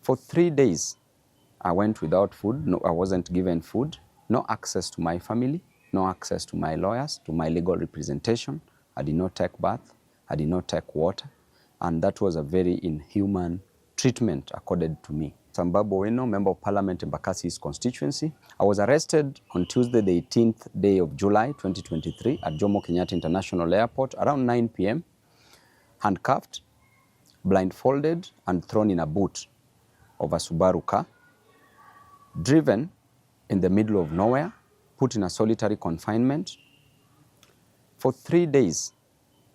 For 3 days, I went without food. No, I wasn't given food, no access to my family, no access to my lawyers, to my legal representation. I did not take bath, I did not take water, and that was a very inhuman treatment accorded to me. I'm Babu Owino, Member of Parliament in Embakasi's constituency. I was arrested on Tuesday, the 18th day of July 2023 at Jomo Kenyatta International Airport around 9 p.m, handcuffed, blindfolded, and thrown in a boot of a Subaru car, driven in the middle of nowhere, put in a solitary confinement. For 3 days,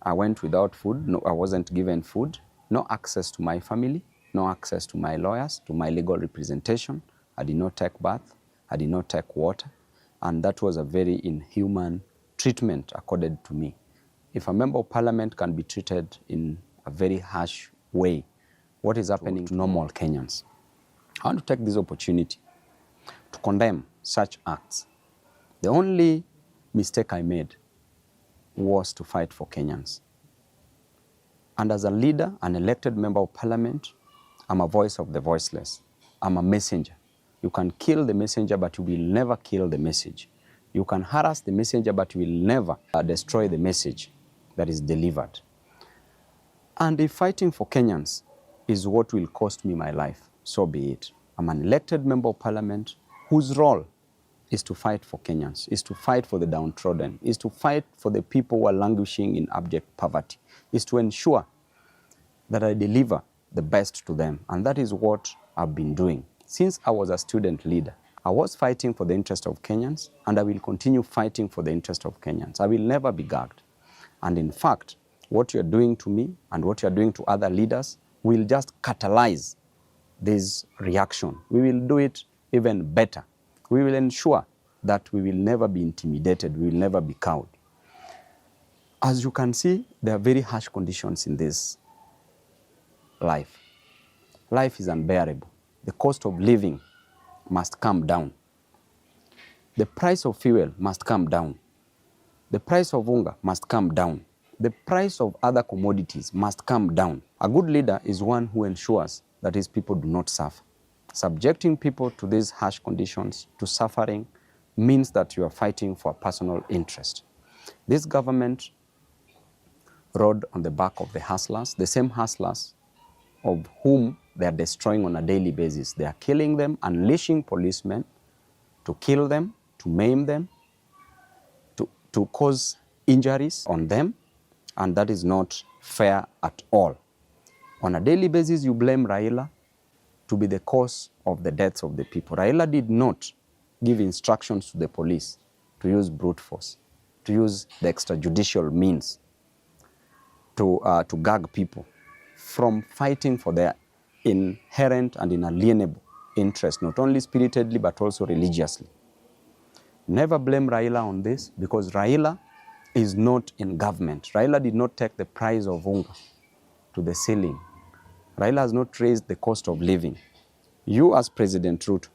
I went without food. No, I wasn't given food, no access to my family, no access to my lawyers, to my legal representation. I did not take bath, I did not take water, and that was a very inhuman treatment accorded to me. If a member of parliament can be treated in a very harsh way, what is happening to normal Kenyans? I want to take this opportunity to condemn such acts. The only mistake I made was to fight for Kenyans. And as a leader, an elected member of parliament, I'm a voice of the voiceless. I'm a messenger. You can kill the messenger, but you will never kill the message. You can harass the messenger, but you will never destroy the message that is delivered. And if fighting for Kenyans is what will cost me my life, so be it. I'm an elected member of parliament whose role is to fight for Kenyans, is to fight for the downtrodden, is to fight for the people who are languishing in abject poverty, is to ensure that I deliver the best to them. And that is what I've been doing. Since I was a student leader, I was fighting for the interest of Kenyans, and I will continue fighting for the interest of Kenyans. I will never be gagged. And in fact, what you're doing to me and what you're doing to other leaders will just catalyze this reaction. We will do it even better. We will ensure that we will never be intimidated, we will never be cowed. As you can see, there are very harsh conditions in this life. Life is unbearable. The cost of living must come down. The price of fuel must come down. The price of hunger must come down. The price of other commodities must come down. A good leader is one who ensures that his people do not suffer. Subjecting people to these harsh conditions, to suffering, means that you are fighting for a personal interest. This government rode on the back of the hustlers, the same hustlers of whom they are destroying on a daily basis. They are killing them, unleashing policemen to kill them, to maim them, to cause injuries on them, and that is not fair at all. On a daily basis, you blame Raila to be the cause of the deaths of the people. Raila did not give instructions to the police to use brute force, to use the extrajudicial means to gag people from fighting for their inherent and inalienable interest, not only spiritedly but also religiously. Never blame Raila on this, because Raila is not in government. Raila did not take the price of hunger to the ceiling. Raila has not raised the cost of living. You as President Ruto,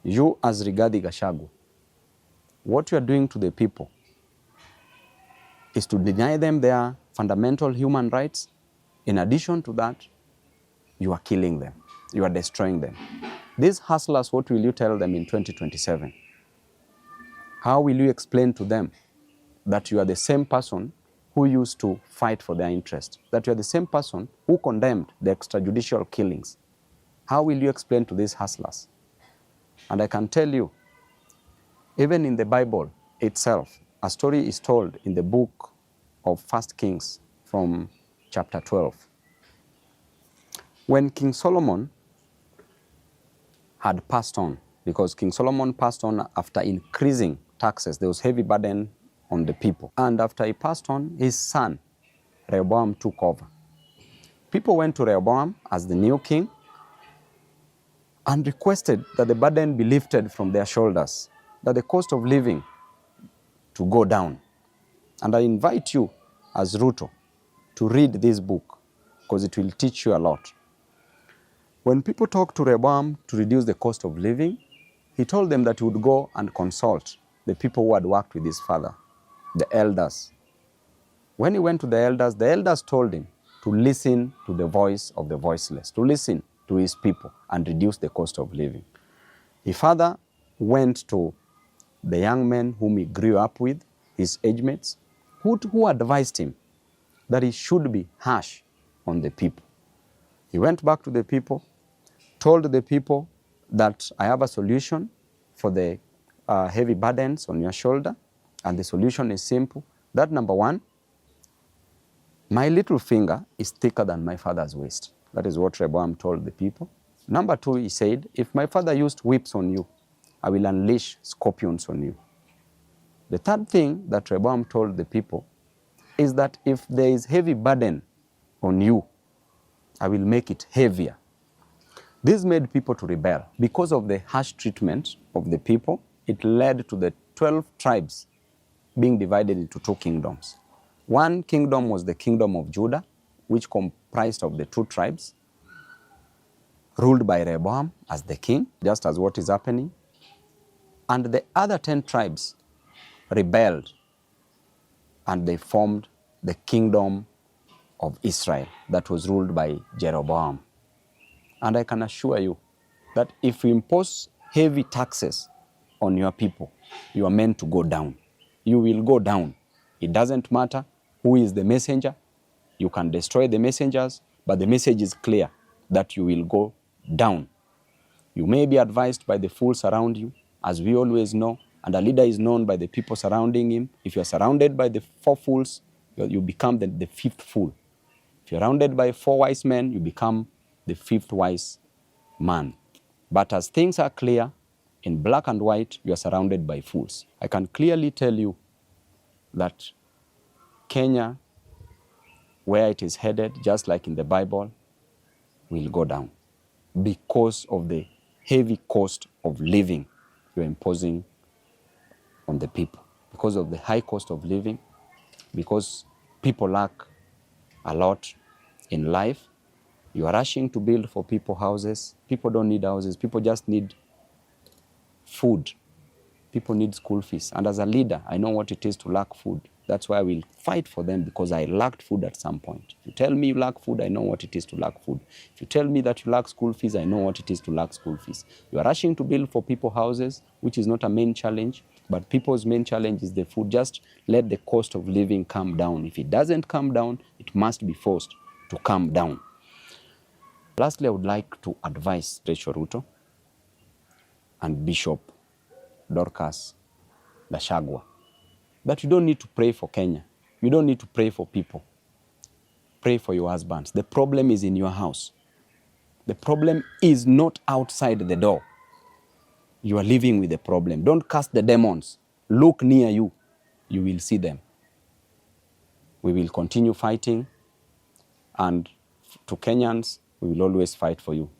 you as Rigathi Gachagua, what you are doing to the people is to deny them their fundamental human rights. In addition to that, you are killing them. You are destroying them. These hustlers, what will you tell them in 2027? How will you explain to them that you are the same person who used to fight for their interest, that you are the same person who condemned the extrajudicial killings? How will you explain to these hustlers? And I can tell you, even in the Bible itself, a story is told in the book of 1 Kings from chapter 12. When King Solomon had passed on, because King Solomon passed on after increasing taxes, there was heavy burden on the people. And after he passed on, his son, Rehoboam, took over. People went to Rehoboam as the new king and requested that the burden be lifted from their shoulders, that the cost of living to go down. And I invite you as Ruto to read this book, because it will teach you a lot. When people talked to Rehoboam to reduce the cost of living, he told them that he would go and consult the people who had worked with his father, the elders. When he went to the elders told him to listen to the voice of the voiceless, to listen to his people and reduce the cost of living. He further went to the young men whom he grew up with, his age mates, who advised him that he should be harsh on the people. He went back to the people, told the people that I have a solution for the heavy burdens on your shoulder, and the solution is simple. That number one, my little finger is thicker than my father's waist. That is what Rehoboam told the people. Number two, he said, if my father used whips on you, I will unleash scorpions on you. The third thing that Rehoboam told the people is that if there is heavy burden on you, I will make it heavier. This made people to rebel. Because of the harsh treatment of the people, it led to the 12 tribes being divided into two kingdoms. One kingdom was the kingdom of Judah, which comprised of the two tribes, ruled by Rehoboam as the king, just as what is happening. And the other 10 tribes rebelled, and they formed the kingdom of Israel that was ruled by Jeroboam. And I can assure you that if you impose heavy taxes on your people, you are meant to go down. You will go down. It doesn't matter who is the messenger. You can destroy the messengers, but the message is clear that you will go down. You may be advised by the fools around you, as we always know, and a leader is known by the people surrounding him. If you are surrounded by the 4 fools, you become the 5th fool. If you're surrounded by 4 wise men, you become the 5th wise man. But as things are clear, in black and white, you are surrounded by fools. I can clearly tell you that Kenya, where it is headed, just like in the Bible, will go down because of the heavy cost of living you're imposing on the people. Because of the high cost of living, because people lack a lot in life, you are rushing to build for people houses. People don't need houses. People just need food. People need school fees. And as a leader, I know what it is to lack food. That's why I will fight for them, because I lacked food at some point. If you tell me you lack food, I know what it is to lack food. If you tell me that you lack school fees, I know what it is to lack school fees. You are rushing to build for people houses, which is not a main challenge, but people's main challenge is the food. Just let the cost of living come down. If it doesn't come down, it must be forced to come down. Lastly, I would like to advise Rachel Ruto and Bishop Dorcas Gachagua that you don't need to pray for Kenya. You don't need to pray for people. Pray for your husbands. The problem is in your house. The problem is not outside the door. You are living with the problem. Don't cast the demons. Look near you. You will see them. We will continue fighting, and to Kenyans, we will always fight for you.